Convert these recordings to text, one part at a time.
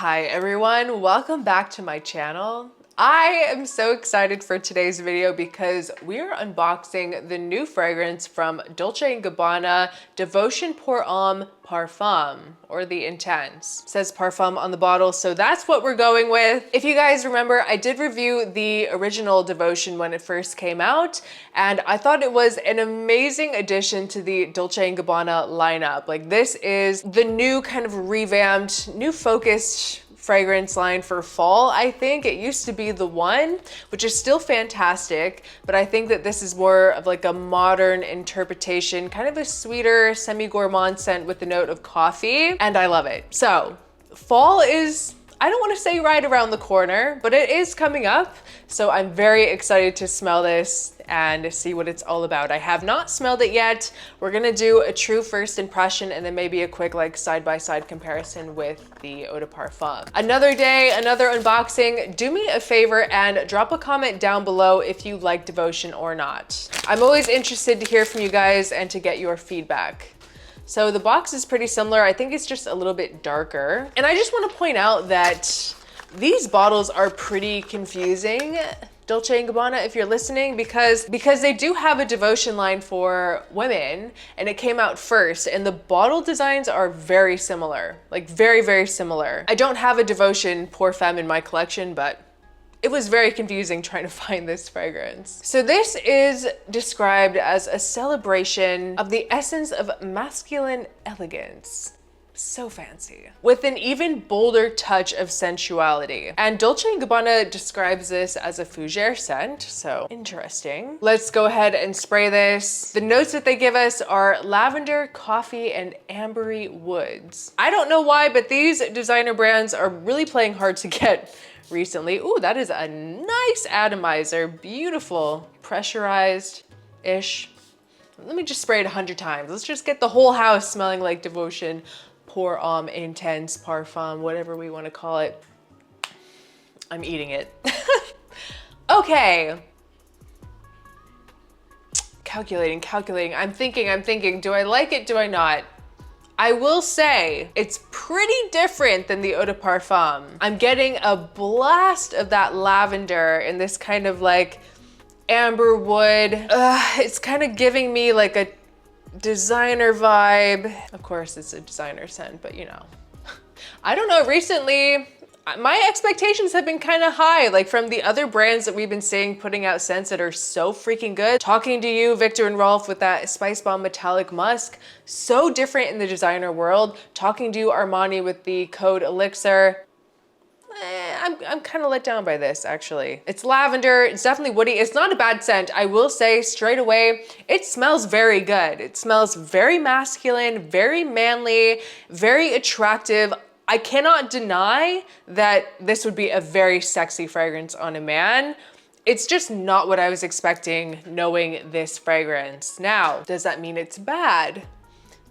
Hi everyone, welcome back to my channel. I am so excited for today's video because we are unboxing the new fragrance from Dolce & Gabbana, Devotion Parfum, or the Intense. It says Parfum on the bottle, so that's what we're going with. If you guys remember, I did review the original Devotion when it first came out, and I thought it was an amazing addition to the Dolce & Gabbana lineup. Like, this is the new kind of revamped, new focused fragrance line for fall. I think it used to be the One, which is still fantastic, but I think that this is more of like a modern interpretation, kind of a sweeter, semi-gourmand scent with the note of coffee, and I love it. So fall is, I don't want to say right around the corner, but it is coming up. So I'm very excited to smell this and see what it's all about. I have not smelled it yet. We're gonna do a true first impression and then maybe a quick like side-by-side comparison with the Eau de Parfum. Another day, another unboxing. Do me a favor and drop a comment down below if you like Devotion or not. I'm always interested to hear from you guys and to get your feedback. So the box is pretty similar. I think it's just a little bit darker. And I just want to point out that these bottles are pretty confusing, Dolce & Gabbana, if you're listening, because they do have a Devotion line for women and it came out first, and the bottle designs are very similar, like very, very similar. I don't have a Devotion Parfum in my collection, but it was very confusing trying to find this fragrance. So this is described as a celebration of the essence of masculine elegance. So fancy. With an even bolder touch of sensuality. And Dolce & Gabbana describes this as a fougere scent, so interesting. Let's go ahead and spray this. The notes that they give us are lavender, coffee, and ambery woods. I don't know why, but these designer brands are really playing hard to get recently. Ooh, that is a nice atomizer. Beautiful, pressurized-ish. Let me just spray it 100 times. Let's just get the whole house smelling like Devotion Intense Parfum, whatever we want to call it. I'm eating it. Okay. Calculating. I'm thinking, do I like it, do I not? I will say it's pretty different than the Eau de Parfum. I'm getting a blast of that lavender in this kind of like amber wood. It's kind of giving me like a designer vibe. Of course it's a designer scent, but you know. I don't know, recently my expectations have been kind of high, like from the other brands that we've been seeing putting out scents that are so freaking good. Talking to You, Viktor and Rolf with that Spice Bomb Metallic Musk, so different in the designer world. Talking to You, Armani with the Code Elixir. I'm kind of let down by this, actually. It's lavender, it's definitely woody. It's not a bad scent. I will say straight away, it smells very good. It smells very masculine, very manly, very attractive. I cannot deny that this would be a very sexy fragrance on a man. It's just not what I was expecting knowing this fragrance. Now, does that mean it's bad?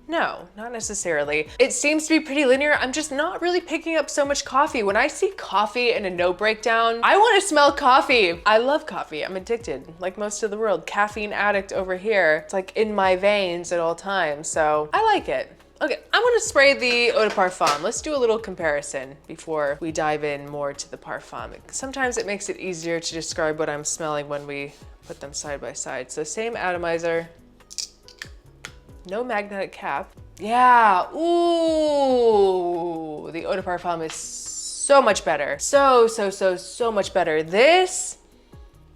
No, not necessarily. It seems to be pretty linear. I'm just not really picking up so much coffee. When I see coffee in a note breakdown, I want to smell coffee. I love coffee. I'm addicted, like most of the world. Caffeine addict over here. It's like in my veins at all times, so I like it. Okay, I'm gonna spray the Eau de Parfum. Let's do a little comparison before we dive in more to the Parfum. Sometimes it makes it easier to describe what I'm smelling when we put them side by side. So same atomizer. No magnetic cap. Yeah, ooh, the Eau de Parfum is so much better. So much better. This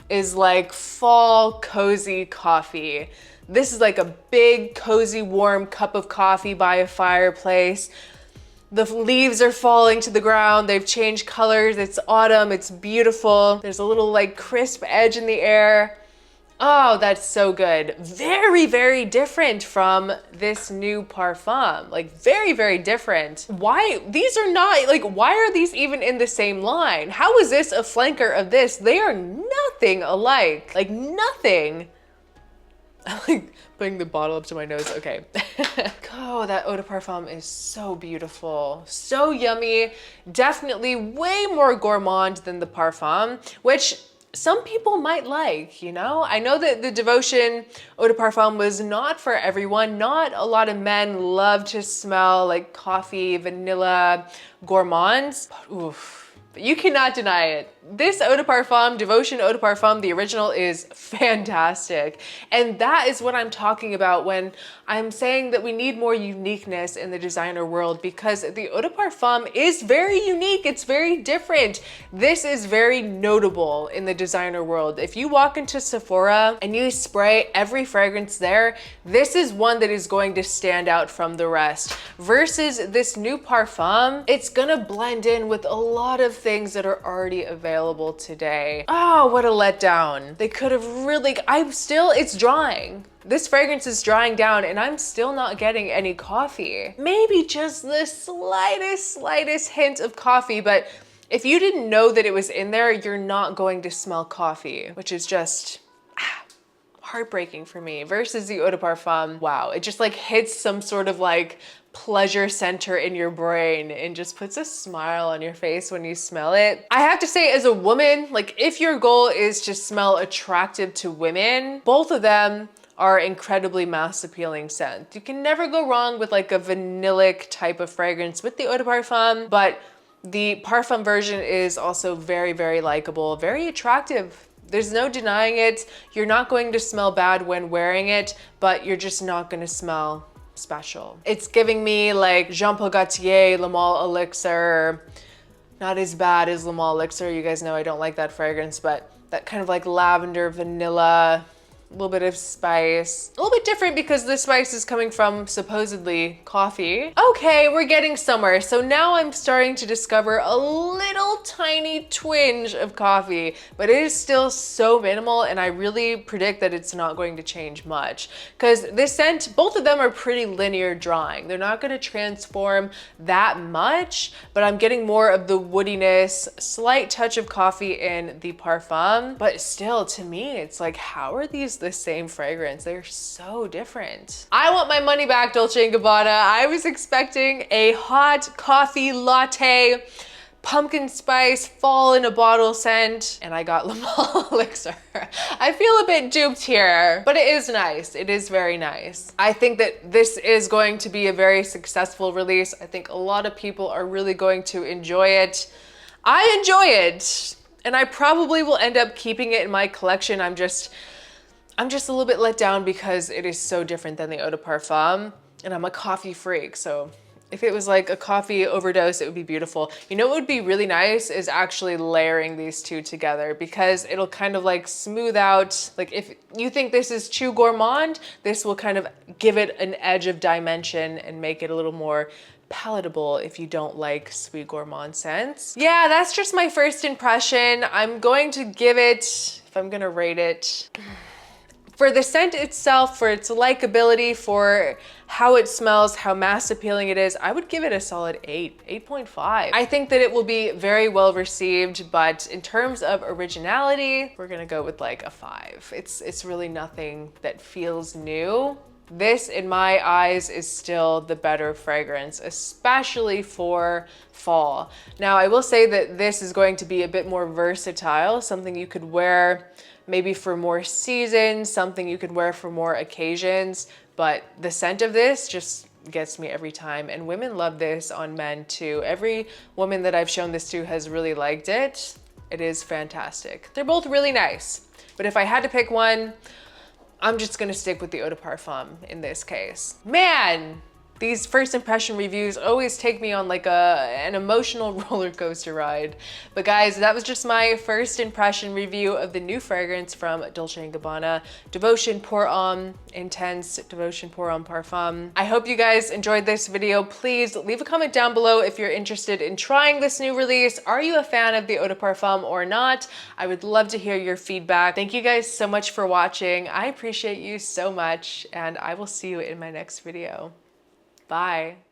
is like fall cozy coffee. This is like a big, cozy, warm cup of coffee by a fireplace. The leaves are falling to the ground. They've changed colors. It's autumn, it's beautiful. There's a little like crisp edge in the air. Oh, that's so good. Very, very different from this new Parfum. Like very, very different. Why, these are not, like, why are these even in the same line? How is this a flanker of this? They are nothing alike, like nothing. I like putting the bottle up to my nose, okay. Oh, that Eau de Parfum is so beautiful, so yummy. Definitely way more gourmand than the Parfum, which some people might like, you know? I know that the Devotion Eau de Parfum was not for everyone. Not a lot of men love to smell like coffee, vanilla, gourmands. But oof. But you cannot deny it. This Eau de Parfum, Devotion Eau de Parfum, the original, is fantastic. And that is what I'm talking about when I'm saying that we need more uniqueness in the designer world, because the Eau de Parfum is very unique. It's very different. This is very notable in the designer world. If you walk into Sephora and you spray every fragrance there, this is one that is going to stand out from the rest. Versus this new parfum, it's gonna blend in with a lot of things that are already available today. Oh, what a letdown. They could have really, it's drying. This fragrance is drying down and I'm still not getting any coffee. Maybe just the slightest hint of coffee, but if you didn't know that it was in there, you're not going to smell coffee, which is just heartbreaking for me. Versus the Eau de Parfum, wow, it just like hits some sort of like pleasure center in your brain and just puts a smile on your face when you smell it. I have to say, as a woman, like if your goal is to smell attractive to women, both of them are incredibly mass appealing scents. You can never go wrong with like a vanillic type of fragrance with the Eau de Parfum, but the parfum version is also very, very likable, very attractive. There's no denying it. You're not going to smell bad when wearing it, but you're just not gonna smell special. It's giving me like Jean Paul Gaultier, Le Male Elixir. Not as bad as Le Male Elixir. You guys know I don't like that fragrance, but that kind of like lavender, vanilla, a little bit of spice. A little bit different because the spice is coming from supposedly coffee. Okay, we're getting somewhere. So now I'm starting to discover a little tiny twinge of coffee, but it is still so minimal, and I really predict that it's not going to change much because this scent, both of them are pretty linear drawing. They're not gonna transform that much, but I'm getting more of the woodiness, slight touch of coffee in the parfum, but still to me, it's like, how are these the same fragrance? They're so different. I want my money back, Dolce & Gabbana. I was expecting a hot coffee latte, pumpkin spice, fall in a bottle scent, and I got Le Male Elixir. I feel a bit duped here, but it is nice. It is very nice. I think that this is going to be a very successful release. I think a lot of people are really going to enjoy it. I enjoy it, and I probably will end up keeping it in my collection. I'm just a little bit let down because it is so different than the Eau de Parfum, and I'm a coffee freak, so if it was like a coffee overdose, it would be beautiful. You know what would be really nice is actually layering these two together, because it'll kind of like smooth out. Like if you think this is too gourmand, this will kind of give it an edge of dimension and make it a little more palatable if you don't like sweet gourmand scents. Yeah, that's just my first impression. I'm going to give it, if I'm gonna rate it, for the scent itself, for its likability, for how it smells, how mass appealing it is, I would give it a solid 8.5. I think that it will be very well received, but in terms of originality, we're gonna go with like a 5. It's really nothing that feels new. This, in my eyes, is still the better fragrance, especially for fall. Now, I will say that this is going to be a bit more versatile, something you could wear maybe for more seasons, something you could wear for more occasions, but the scent of this just gets me every time, and women love this on men too. Every woman that I've shown this to has really liked it. It is fantastic. They're both really nice, but if I had to pick one, I'm just gonna stick with the Eau de Parfum in this case. Man, these first impression reviews always take me on like an emotional roller coaster ride. But guys, that was just my first impression review of the new fragrance from Dolce & Gabbana, Devotion Pour Homme Intense Devotion Pour Homme Parfum. I hope you guys enjoyed this video. Please leave a comment down below if you're interested in trying this new release. Are you a fan of the Eau de Parfum or not? I would love to hear your feedback. Thank you guys so much for watching. I appreciate you so much, and I will see you in my next video. Bye.